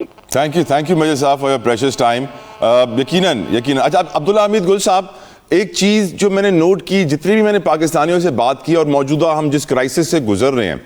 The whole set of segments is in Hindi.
थैंक यू मेजर साहब फॉर योर प्रेशियस टाइम। यकीनन यकीनन। अच्छा, अब्दुल्ला हमीद गुल साहब, एक चीज़ जो मैंने नोट की, जितनी भी मैंने पाकिस्तानियों से बात की और मौजूदा हम जिस क्राइसिस से गुजर रहे हैं,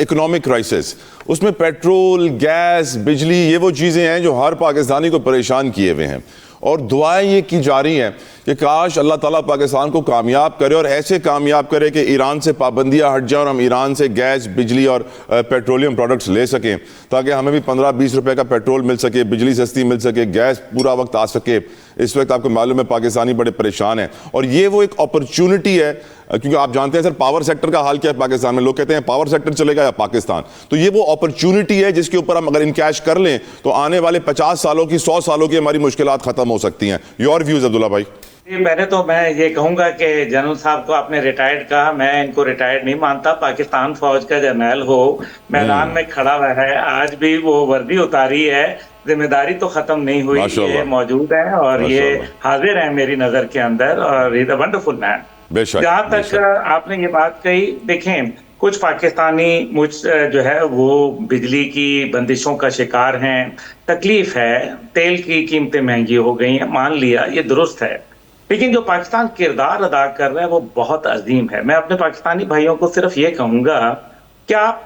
इकोनॉमिक क्राइसिस, उसमें पेट्रोल, गैस, बिजली, ये वो चीज़ें हैं जो हर पाकिस्तानी को परेशान किए हुए हैं। और दुआएं ये की जा रही हैं कि काश अल्लाह ताला पाकिस्तान को कामयाब करे और ऐसे कामयाब करे कि ईरान से पाबंदियां हट जाएं और हम ईरान से गैस, बिजली और पेट्रोलियम प्रोडक्ट्स ले सकें, ताकि हमें भी 15-20 रुपए का पेट्रोल मिल सके, बिजली सस्ती मिल सके, गैस पूरा वक्त आ सके। इस वक्त आपको मालूम है पाकिस्तानी बड़े परेशान हैं और ये वो एक अपॉर्चुनिटी है, क्योंकि आप जानते हैं सर पावर सेक्टर का हाल क्या है पाकिस्तान में। लोग कहते हैं पावर सेक्टर चलेगा या पाकिस्तान, तो ये वो अपॉर्चुनिटी है जिसके ऊपर हम अगर इनकैश कर लें तो आने वाले 50 सालों की, 100 सालों की हमारी मुश्किलात खत्म हो सकती हैं। योर व्यूज अब्दुल्ला भाई? पहले तो मैं ये कहूंगा कि जनरल साहब को आपने रिटायर्ड कहा, मैं इनको रिटायर्ड नहीं मानता। पाकिस्तान फौज का जर्नल हो, मैदान में खड़ा हुआ है, आज भी वो वर्दी उतारी है, जिम्मेदारी तो खत्म नहीं हुई, ये मौजूद है और ये हाजिर है मेरी नजर के अंदर, और इज अ वंडरफुल मैन। जहां तक आपने ये बात कही, देखें कुछ पाकिस्तानी जो है वो बिजली की बंदिशों का शिकार हैं, तकलीफ है, तेल की कीमतें महंगी हो गई हैं, मान लिया, ये दुरुस्त है। लेकिन जो पाकिस्तान किरदार अदा कर रहा है वो बहुत अजीम है। मैं अपने पाकिस्तानी भाइयों को सिर्फ ये कहूंगा कि आप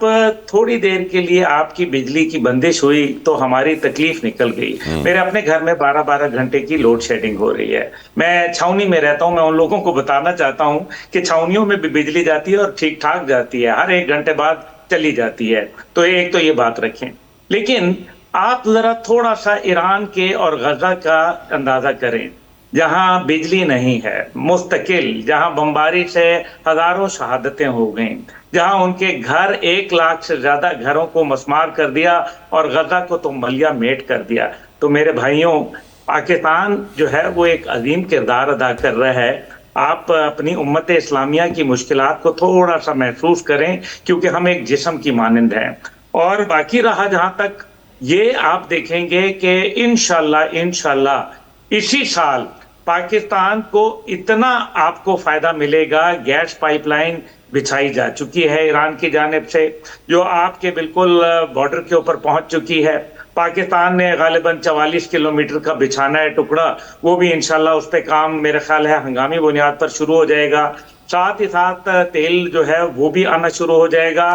थोड़ी देर के लिए, आपकी बिजली की बंदिश हुई तो हमारी तकलीफ निकल गई। मेरे अपने घर में 12-12 घंटे की लोड शेडिंग हो रही है। मैं छावनी में रहता हूं, मैं उन लोगों को बताना चाहता हूं कि छावनियों में भी बिजली जाती है और ठीक ठाक जाती है, हर 1 घंटे बाद चली जाती है। तो एक तो ये बात रखें। लेकिन आप जरा थोड़ा सा ईरान के और गजा का अंदाजा करें, जहां बिजली नहीं है, मुस्तकिल, जहां बमबारी से हजारों शहादतें हो गईं, जहां उनके घर 1 लाख से ज्यादा घरों को मस्मार कर दिया और गजा को तो मलिया मेट कर दिया। तो मेरे भाइयों, पाकिस्तान जो है वो एक अजीम किरदार अदा कर रहा है। आप अपनी उम्मत इस्लामिया की मुश्किलात को थोड़ा सा महसूस करें, क्योंकि हम एक जिस्म की मानिंद हैं। और बाकी रहा जहां तक, ये आप देखेंगे कि इंशाल्लाह इसी साल पाकिस्तान को इतना आपको फायदा मिलेगा। गैस पाइपलाइन बिछाई जा चुकी है ईरान की जानिब से, जो आपके बिल्कुल बॉर्डर के ऊपर पहुंच चुकी है। पाकिस्तान ने गालिबन 44 किलोमीटर का बिछाना है टुकड़ा, वो भी इंशाल्लाह उस पर काम मेरे ख्याल है हंगामी बुनियाद पर शुरू हो जाएगा। साथ ही साथ तेल जो है वो भी आना शुरू हो जाएगा।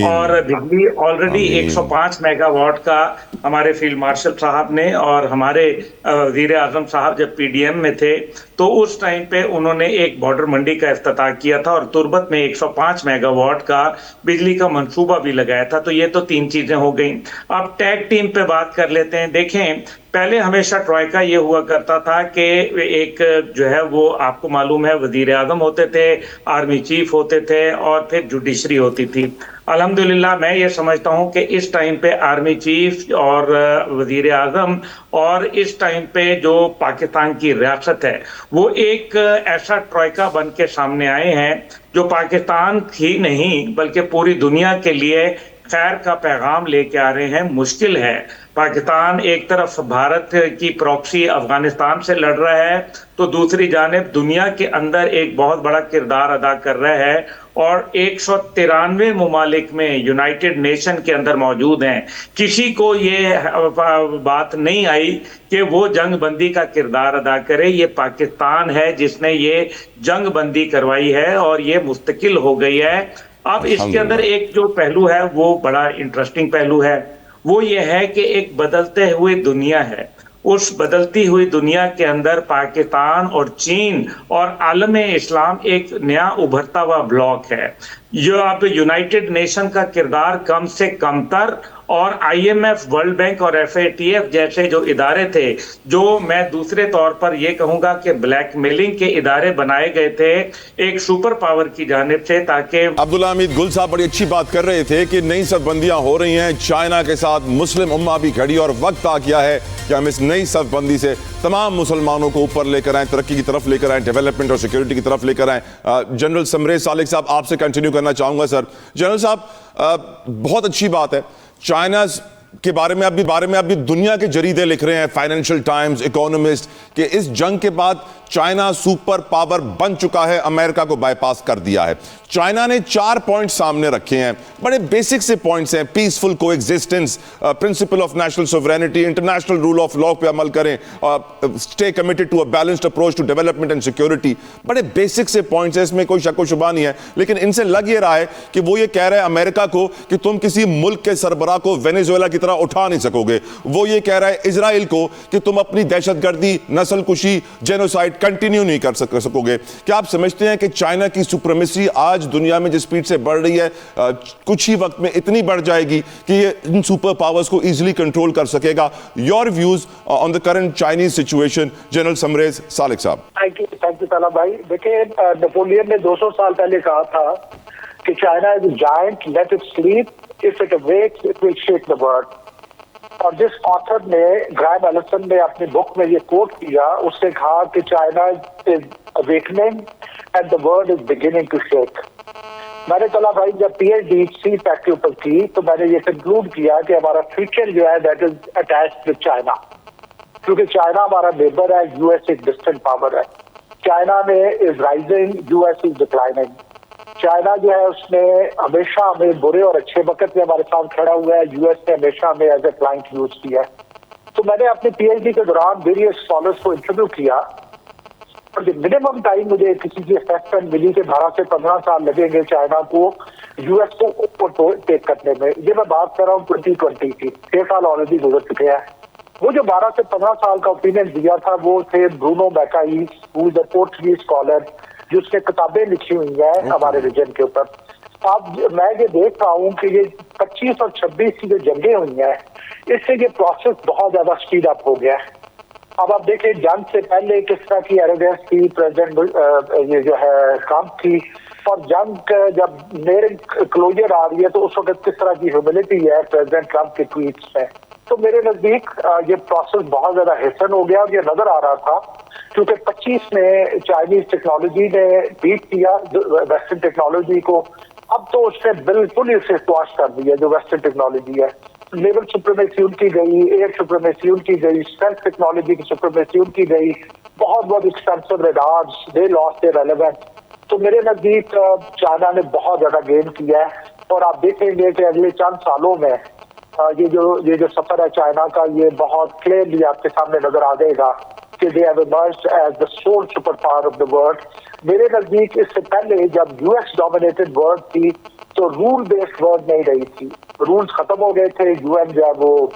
और बिजली ऑलरेडी 105 मेगावाट का हमारे फील्ड मार्शल साहब ने और हमारे वजीर आजम साहब जब पीडीएम में थे तो उस टाइम पे उन्होंने एक बॉर्डर मंडी का इफ्तिताह किया था और तुर्बत में 105 मेगावाट का बिजली का मंसूबा भी लगाया था। तो ये तो 3 चीजें हो गई। अब टैग टीम पे बात कर लेते हैं। देखें, पहले हमेशा ट्रॉयका ये हुआ करता था कि एक जो है वो आपको मालूम है वजीर आजम होते थे, आर्मी चीफ होते थे और फिर जुडिशरी होती थी। अल्हम्दुलिल्लाह मैं ये समझता हूं कि इस टाइम पे आर्मी चीफ और वजीर आजम और इस टाइम पे जो पाकिस्तान की रियासत है वो एक ऐसा ट्रॉयका बन के सामने आए हैं जो पाकिस्तान ही नहीं बल्कि पूरी दुनिया के लिए खैर का पैगाम लेके आ रहे हैं। मुश्किल है, पाकिस्तान एक तरफ भारत की प्रॉक्सी अफगानिस्तान से लड़ रहा है तो दूसरी जानिब दुनिया के अंदर एक बहुत बड़ा किरदार अदा कर रहा है और 193 मुमालिक में यूनाइटेड नेशन के अंदर मौजूद हैं। किसी को ये बात नहीं आई कि वो जंग बंदी का किरदार अदा करे। ये पाकिस्तान है जिसने ये जंग बंदी करवाई है और ये मुस्तकिल हो गई है। अब इसके अंदर एक जो पहलू है वो बड़ा इंटरेस्टिंग पहलू है, वो ये है कि एक बदलते हुए दुनिया है। उस बदलती हुई दुनिया के अंदर पाकिस्तान और चीन और आलम इस्लाम एक नया उभरता हुआ ब्लॉक है। जो अब यूनाइटेड नेशन का किरदार कम से कमतर और आईएमएफ, वर्ल्ड बैंक और एफएटीएफ जैसे जो इदारे थे, जो मैं दूसरे तौर पर यह कहूंगा कि ब्लैकमेलिंग के इदारे बनाए गए थे एक सुपर पावर की जानिब से, ताकि अब्दुल्ला हमीद गुल साहब बड़ी अच्छी बात कर रहे थे कि नई सरबंदियां हो रही हैं, चाइना के साथ मुस्लिम उम्मा भी खड़ी और वक्त आ गया है कि हम इस नई सरबंदी से तमाम मुसलमानों को ऊपर लेकर आए, तरक्की की तरफ लेकर आए, डेवलपमेंट और सिक्योरिटी की तरफ लेकर आए। जनरल समरेज सालिक साहब, आपसे कंटिन्यू करना चाहूंगा। सर जनरल साहब, बहुत अच्छी बात है, चाइना's के बारे में अभी दुनिया के जरीदे लिख रहे हैं, फाइनेंशियल टाइम्स, इकोनॉमिस्ट, कि इस जंग के बाद चाइना सुपर पावर बन चुका है, अमेरिका को बाईपास कर दिया है। चाइना ने 4 पॉइंट सामने रखे हैं, बड़े बेसिक से पॉइंट्स हैं, peaceful coexistence, principle of national sovereignty, international rule of law पे अमल करें, stay committed to a balanced approach to development and security. बड़े बेसिक से पॉइंट्स हैं, इसमें कोई शक व शुबा नहीं है। लेकिन इनसे लग ये रहा है कि वो ये कह रहे हैं अमेरिका को कि तुम किसी मुल्क के सरबराह को वेनेजुएला की तरह उठा नहीं सकोगे। वो ये कह रहा है इजराइल को कि तुम अपनी दहशतगर्दी, नस्लकुशी, जेनोसाइड कंटिन्यू नहीं कर सकोगे। क्या आप समझते हैं कि चाइना की सुप्रीमेसी आज दुनिया में जिस स्पीड से बढ़ रही है, कुछ ही वक्त में इतनी बढ़ जाएगी कि ये इन सुपर पावर्स को इजीली कंट्रोल कर सकेगा? Your views on the current Chinese situation, general समरेज सालिक साहब। थैंक यू ताला भाई। देखिए, नेपोलियन ने 200 साल पहले कहा था कि China is a giant, let it sleep, if it awakes it will shake the world. और जिस ऑथर ने, ग्राहम एलिसन ने अपनी बुक में ये कोट किया, उसने कहा कि China is awakening and the world is beginning to shake. मैंने तला भाई जब पीएचडी CPAC के ऊपर की तो मैंने ये कंक्लूड किया कि हमारा फ्यूचर जो है that is attached with China, क्योंकि चाइना हमारा नेबर है, यूएस एक डिस्टेंट पावर है। चाइना में is rising, US is declining. China जो है उसने हमेशा हमें बुरे और अच्छे वक्त में हमारे साथ खड़ा हुआ है, यूएस ने हमेशा हमें एज ए क्लाइंट यूज किया है। तो मैंने अपने पीएचडी के दौरान वेरियस स्कॉलर्स को इंटरव्यू किया और मिनिमम टाइम मुझे किसी की असेसमेंट मिली कि 12 से 15 साल लगेंगे चाइना को यूएस को ऊपर टेक करने में। ये मैं बात कर रहा हूँ 2020 की, 6 साल ऑलरेडी गुजर चुके हैं। वो जो 12 से 15 साल का ओपिनियन दिया था वो थे Bruno Macaes, who is a Portuguese scholar, जिसने किताबें लिखी हुई हैं हमारे रीजन के ऊपर। अब मैं ये देख रहा हूँ कि ये 25 और 26 की जो जंगें हुई हैं, इससे ये प्रोसेस बहुत ज्यादा स्पीड अप हो गया है। अब आप देखें जंग से पहले किस तरह की एरोगेंस थी प्रेसिडेंट ये जो है ट्रंप थी, और जंग जब नेर क्लोजर आ रही है तो उस वक्त किस तरह की ह्यूमिलिटी है प्रेसिडेंट ट्रंप के ट्वीट्स में। तो मेरे नजदीक ये प्रोसेस बहुत ज्यादा हैसन हो गया और ये नजर आ रहा था क्योंकि 25 में चाइनीज टेक्नोलॉजी ने बीट किया वेस्टर्न टेक्नोलॉजी को। अब तो उसने बिल्कुल ही उसे स्क्वाश कर दिया जो वेस्टर्न टेक्नोलॉजी है। नेवल सुप्रीमेसी उनकी गई, एयर सुप्रीमेसी उनकी गई, स्टेल्थ टेक्नोलॉजी की सुप्रीमेसी उनकी गई, बहुत expensive radars, they lost their relevance. तो मेरे नजदीक चाइना ने बहुत ज्यादा गेन किया है और आप देखेंगे कि अगले चंद सालों में ये जो सफर है चाइना का, ये बहुत क्लियरली आपके सामने नजर आ जाएगा कि they have emerged as the sole super power of the world. मेरे नजदीक इससे पहले जब यूएस डोमिनेटेड वर्ल्ड थी तो रूल बेस्ड वर्ल्ड नहीं रही थी, रूल्स खत्म हो गए थे। यूएन जो है वो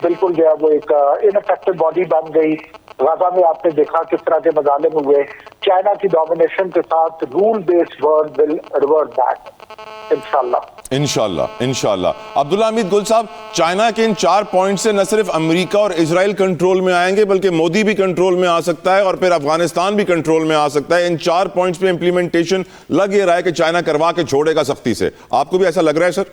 बिल्कुल जो है वो एक इनफेक्टिव बॉडी बन गई। गाजा में आपने देखा किस तरह के मजालिम हुए। चाइना की डोमिनेशन के साथ rule based world will revert back इंशाल्लाह। अब्दुल्ला हमीद गुल साहब, चाइना के इन 4 पॉइंट से न सिर्फ अमेरिका और इजराइल कंट्रोल में आएंगे बल्कि मोदी भी कंट्रोल में आ सकता है और फिर अफगानिस्तान भी कंट्रोल में आ सकता है। इन 4 पॉइंट्स पे इंप्लीमेंटेशन लग ये रहा है कि चाइना करवा के छोड़ेगा सख्ती से। आपको भी ऐसा लग रहा है सर?